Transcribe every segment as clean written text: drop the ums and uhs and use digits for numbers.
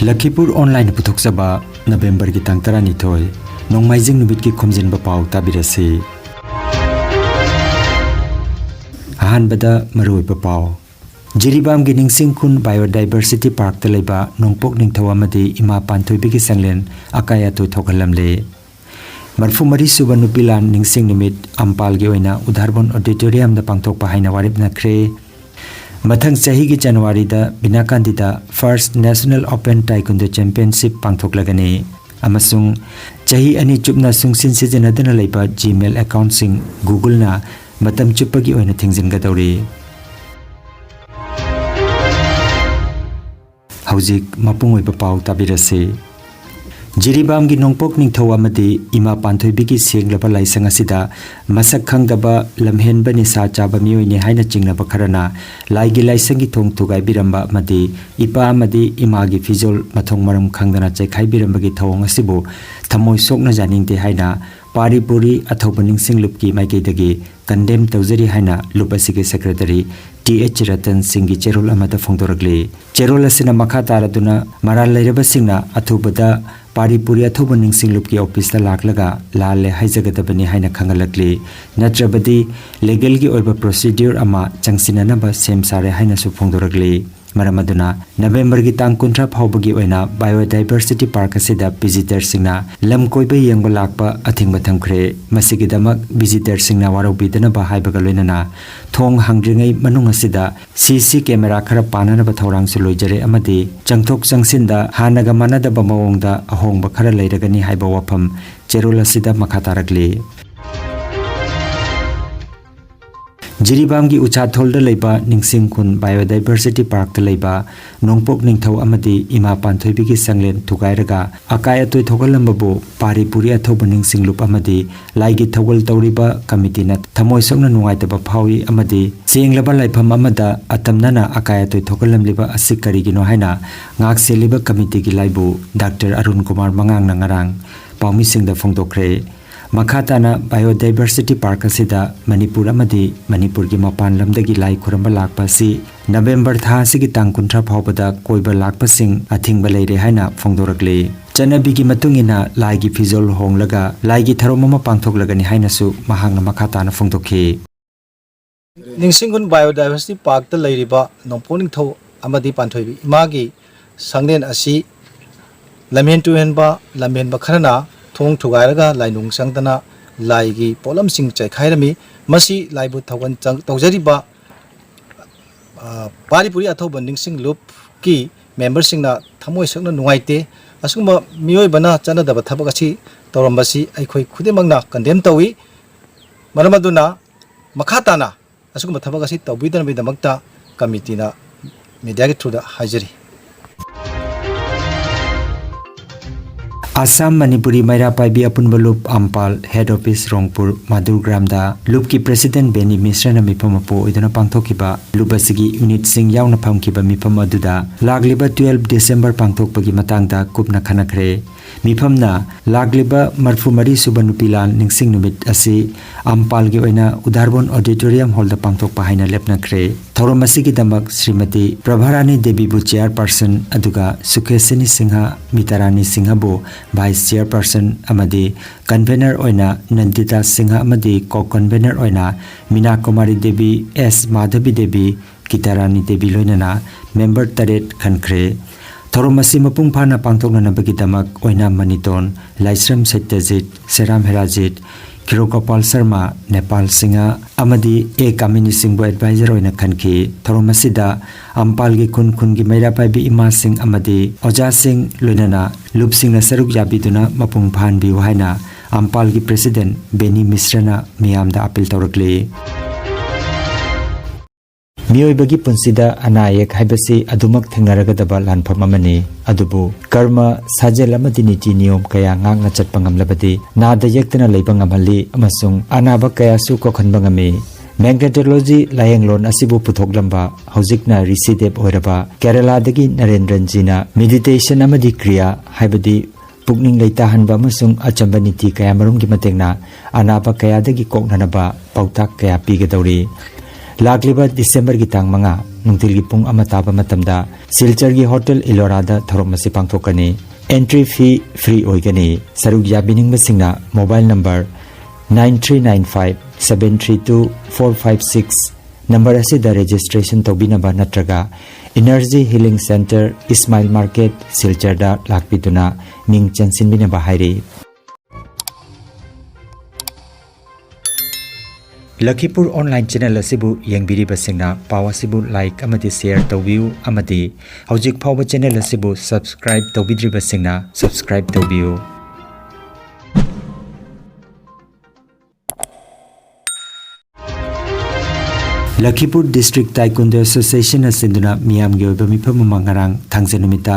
Lakhipur online puthokchaba November ki tang 12 nongmaijing numit ki Khomjinba Pao tabirasi ahanbada maroiba Pao Jiribam gi ningsing khun biodiversity park ta leiba nongpok ningthaw amadi ima panthoibi ki sanglen akaya toi thokalamle marfumari suba nupilan ningsing numit ampal gi oina udharbon auditorium da pangthok pa haina warip nakre Mathang chahi ki January da Binakandi da First National Open Taekwondo Championship pangthok lagani amasung chahi ani chupna sungsin sijanadana leiba Gmail account sing Google na matam chupagi oina thingjin ga dawri Haujik mapungoi pa pau tabirase Jiribam gi nongpok ningthaw amadi ima panthoibi ki senglaba laisang asida masak khangdaba lamhenba ni sa chaba mioi ni haina chingnaba kharana laigi laisang gi thong thugai biramba amadi ipa amadi ima gi fizol mathong maram khangdana chaikhai biramba gi thawng asibu thamoi sokna janingte haina paripuri athobaning singlup ki maikei condemn tawjari haina lupasi ki secretary TH Ratan Singh gi cherol amata phongdoragli cherol asina makha taraduna maral leiraba singna athubada Paripuri athobaning singlup ki office ta laklaga lalle haijagadabani haina khangalakli natrabadi legal gi oiba procedure ama changsinana ba sem sare haina su phongdoragli maramaduna November gi tang 19 phawbagi oina biodiversity park asida visitor singna lamkoiba yengba lakpa athingba thamkhre masigi damak visitor singna warobidana ba haibaga loinana thong hangringai manung asida CC camera khara panana ba thorang su loijare amadi changthok changsinda hanaga manada ba mawongda ahongba khara leiragani haiba wafam cherol asida makha tarakli Jiribam gi uchathol da leiba ningsing khun biodiversity park ta leiba nongpok ningthaw amadi ima panthoibi ki sanglen thugairaga akaya toi thogalambabu paripuri athoba ningsing lup amadi laigi thogol tawriba committee na thamoi sokna nungaitaba phawi amadi chenglaba laifam amada atamnana akaya toi thogalamliba asikari gino haina ngak seliba committee gi laibu Dr. Arun Kumar Mangang na ngarang pawmi singda phongdokre Makhatana biodiversity park asida manipur amadi manipur gi mapan lamdagi lai khuramba lakpa si November tha sigi tang 19 phawbada koiba lakpa sing athingba leire haina phongdorakle chanabi gi matungina lai gi fizol honglaga lai gi tharomama pangthoklagani haina su mahangna makhatana phongdokhi Ningsingun biodiversity park ta leiriba nongponing tho amadi panthoibi imagi sanglen asi lamen tuhenba kharana thong thugairaga lainung sangdana laigi polam sing chaikhairami masi laibu thogan tawjariba paripuri athoba ningsing loop ki member singna thamoi sakna nungaite asungma mioi bana chanadaba thabak asi tawrambasi aikhoi khudemangna condemn tawi maramaduna makhatana asungma thabak asi tawbidana bidamakta committee na media gi through da hajari Assam Manipuri Maira Paibi Apunba Loop Ampal Head Office Rongpur Madurgram da Loop ki President Benny Misra na mipamapo iduna pangthokiba Loop asigi unit sing yauna phamkiba mipam aduda lagliba 12 December pangthokpagi matangda kupna khanakre mipamna lagliba marfumari suba nupilan ningsing numit asi Ampal gi oina Udharbon Auditorium Hall da pangthokpa haina lepnakre thorom asigi damak Srimati Prabharani Devi bu chairperson aduga Sukhesini Singha Mitarani Singha bu Vice Chairperson amadi Convener oina Nandita Singha amadi Co-Convener oina Mina Kumari Devi S. Madhavi Devi Kitarani Devi loinana Member Taret Khankre Thoromasi mapung phana pangthokna nabagi damak oina Maniton Laisram Satyajit Seram Herajit Kirokopal Sharma Nepal Singha amadi A. Kamini Singh advisor oina khanki Thoromasida Ampal gi kun gi Maira Paibi Ima Singh amadi Oja Singh loinana Loop Singh na saruk yabiduna mapung phan bi haina Ampal gi President Benny Misra na miyamda appeal tawrakli Miyoibagi punsida anayek haibasi adumak thengnaragadaba lanpham amani adubu karma sajel amadi niti niyom kaya ngakna chatpa ngamlabadi nada yektana leiba ngamhali amasung anaba kaya su kokhanba ngami Megatology layenglon asibu puthoklamba hojikna Risidep oiraba Kerala dagi Narendran jina meditation amadi kriya haibadi pukning leita hanba amasung achamba niti kaya marum gi matengna anaba kaya dagi koknanaba pautak kaya pigadawri Lagliba December ki tang 5 nungtilgi pung ama taba matamda Silchargi Hotel Ilorada thorok masi pangthokani. Entry fee free oigani. Saruk yabining basingna mobile number 9395 732 456 number asida registration tobinaba natraga Energy Healing Center Ismail Market Silcharda lakpituna ming chansinbinaba hairi. Lakhipur online channel asibu yengbiriba singna paw asibu like amadi share tawbiu amadi hojik phawba channel asibu subscribe tawbidriba singna subscribe tawbiu. Lakhipur District Taekwondo Association asinduna miyam gi oiba mifam mangarang thangjanumita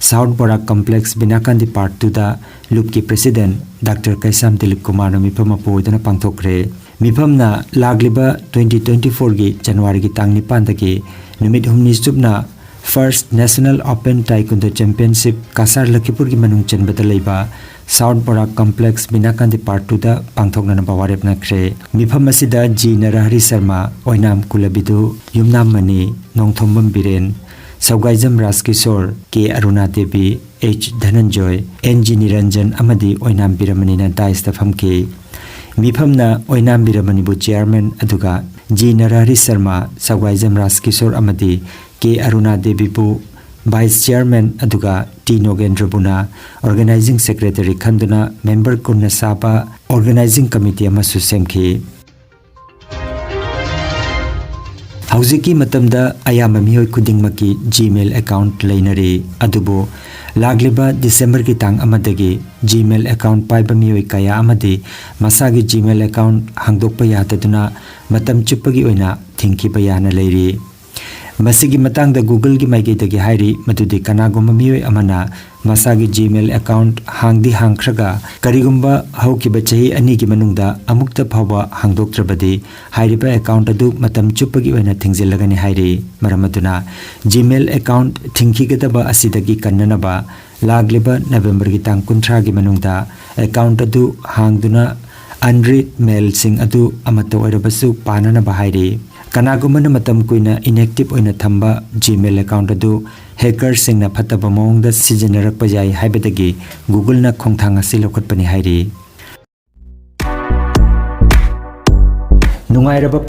South Barak Complex Binakandi Part 2 da Loop ki President Dr. Kaisam Dilip Kumar no mifam apoidana pangthokre. Mifamna lagliba 2024 gi January gi tang 9 dagi numit humni subna First National Open Taekwondo Championship Kasar Lakhipur gi manung chenbada leiba South Barak Complex Binakandi Part 2 da pangthokna bawarep nakre. Mifam asida G Narahari Sharma Oinam Kulabidu Yumnam Mani Nongthombam Biren Saugaijam Raskishor K Aruna Devi H Dhananjoy NG Niranjan amadi Oinam Biramani na daista famke. Mifamna Oinam Biramani bu Chairman aduga G Narahari Sharma Saugaijam Raskishor amadi K Aruna Devi bu Vice Chairman aduga T Nogendra Buna Organizing Secretary Khanduna Member Kunna Saba Organizing Committee amasu semki. Hauziki matamda ayama mihoi kudingmaki Gmail account leinari adubo lagliba December ki tang amadagi Gmail account paiba mihoi kaya amadi masagi Gmail account hangdokpa yataduna matam chuppagi oina thingkiba yana leiri. Masigi matangda Google gi maigedagi hairi madudi kanagumba mihoi amana masagi Gmail account hangdi hangkhraga karigumba haukiba chahi ani gi manungda amukta phawa hangdoktrabadi hairiba account adu matam chuppagi oina thingzilagani hairi maramaduna Gmail account thingkigadaba asidagi kannanaba lagliba November gi tang 30 gi manungda account adu hangduna unread mail sing adu amato oirabasu panana bahairi. Kanagumana matam kuina inactive oina thamba Gmail account adu hacker singna phataba mawngda sijenarakpa yai haibadagi Google na khongthang asi lokhatpani hairi. Nungairaba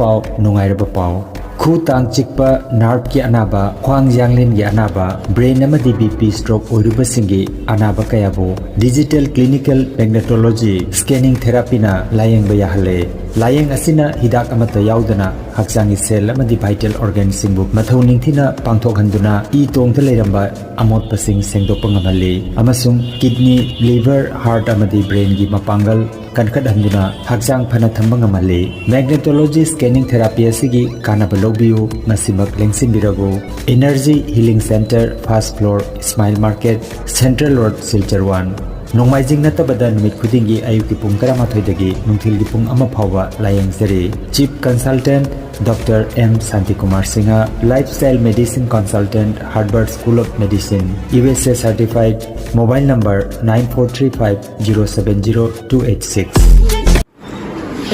paw khu tang chikpa nerve ki anaba khwang yanglin gi anaba brain amadi BP stroke oiruba singi anaba kayabu digital clinical magnetology scanning therapy na layeng ba yahale. Layeng asina hidak amata yaudana haksangi cell amadi vital organ singbu mathau ningthina pangthokhanduna I tongtha leiramba amot pasing sengdokpa ngamali amasung kidney liver heart amadi brain gi mapangal kankat handuna haksang phana thamba ngamali. Magnetology scanning therapy asigi kanaba lobiu masimak lengsin birago Energy Healing Center first floor Ismail Market Central Road Silchar 1. Nongmaijing natabada numit khudingi ayuki pung 12 dagi nungthilgi pung 1 phawba layengzari. Chief Consultant Dr. M. Santikumar Singha Lifestyle Medicine Consultant Harvard School of Medicine USA Certified. Mobile number 9435070286.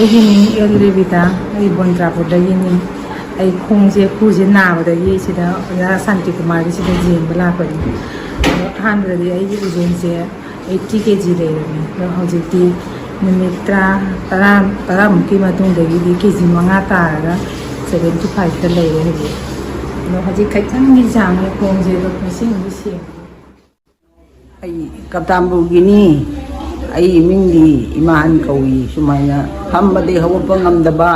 Ayini elribita ay bontrapo dayini ay khongje khuje nabadagi sida ya Santikumar sida jembala pari handradi ay ujense 80 kg leirami hojikti numitra tara mukki matungdagi kg 5 taraga 75 da leire hadi no hojik khaitanggi jangni khongje do khosing bisi ai kaptambu gini ai mingdi iman kawi sumaina hambade hawpa ngamdaba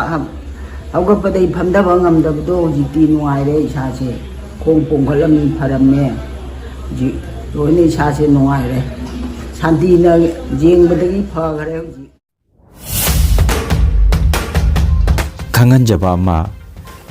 hawgapade phamdaba ngamdabdo hojikti nuaire isase khong pongkhalami pharamme ji loine isase nuaire Santina jeng badagi phagare ji Khangan jaba ama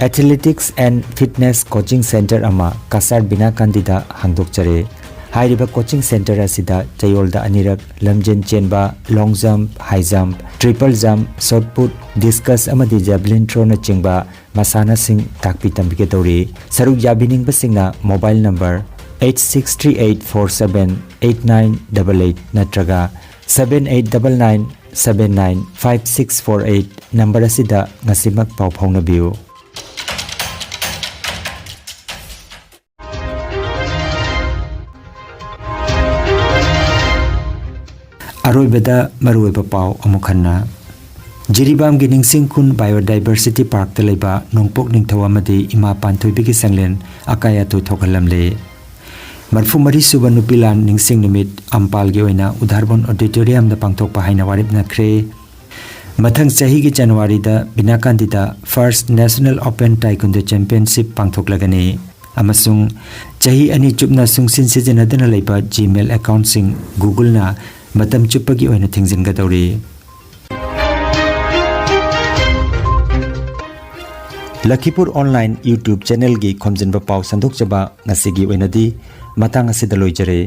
Athletics and Fitness Coaching Center ama Kasar Binakandida hangdokchare. Hairiba coaching center asida chayolda anirak lamjen chenba long jump high jump triple jump shot put discus amadi javelin throw na chingba masana sing takpi tambike tori. Saruk yabining basingna mobile number 8638478988 natraga 7899795648 number asida ngasimak pau phaunabiu. ꯑꯔꯣꯏꯕꯗ ꯃꯔꯨꯑꯣꯏꯕ ꯄꯥꯎ ꯑꯃꯨꯛ ꯍꯟꯅ ꯖꯤꯔꯤꯕꯥꯝꯒꯤ ꯅꯤꯡꯁꯤꯡ ꯈꯨꯟ biodiversity ꯄꯥꯔꯛꯇ ꯂꯩꯕ ꯅꯣꯡꯄꯣꯛ ꯅꯤꯡꯊꯧ ꯑꯃꯗꯤ ꯏꯃꯥ ꯄꯥꯟꯊꯣꯏꯕꯤꯒꯤ ꯁꯪꯂꯦꯟ ꯑꯀꯥꯏ ꯑꯇꯣꯏ ꯊꯣꯛꯍꯜꯂꯝꯂꯦ 34ꯁꯨꯕ ꯅꯨꯄꯤ ꯂꯥꯟ ꯅꯤꯡꯁꯤꯡ ꯅꯨꯃꯤꯠ ꯑꯝꯄꯥꯜꯒꯤ ꯑꯣꯏꯅ ꯎꯗꯥꯔꯕꯣꯟ ꯑꯣꯗꯤꯇꯣꯔꯤꯌꯝꯗ ꯄꯥꯡꯊꯣꯛꯄ ꯍꯥꯏꯅ ꯋꯥꯔꯦꯞꯅꯈ꯭ꯔꯦ ꯃꯊꯪ ꯆꯍꯤꯒꯤ ꯖꯅꯋꯥꯔꯤꯗ ꯕꯤꯅꯥꯀꯥꯟꯗꯤꯗ first national open taekwondo championship ꯄꯥꯡꯊꯣꯛꯂꯒꯅꯤ ꯑꯃꯁꯨꯡ ꯆꯍꯤ ꯑꯅꯤ ꯆꯨꯞꯅ ꯁꯨꯡꯁꯤꯟ ꯁꯤꯖꯤꯟꯅꯗꯨꯅ ꯂꯩꯕ ꯖꯤꯃꯦꯜ ꯑꯦꯀꯥꯎꯟꯠꯁꯤꯡ ꯒꯨꯒꯜꯅ ꯃꯇꯝ ꯆꯨꯞꯄꯒꯤ ꯑꯣꯏꯅ ꯊꯤꯡꯖꯤꯟꯒꯗꯧꯔꯤ Lakhipur online YouTube channel gi Khomjinba Pao sandok chaba ngasigi oinadi matang asida loijare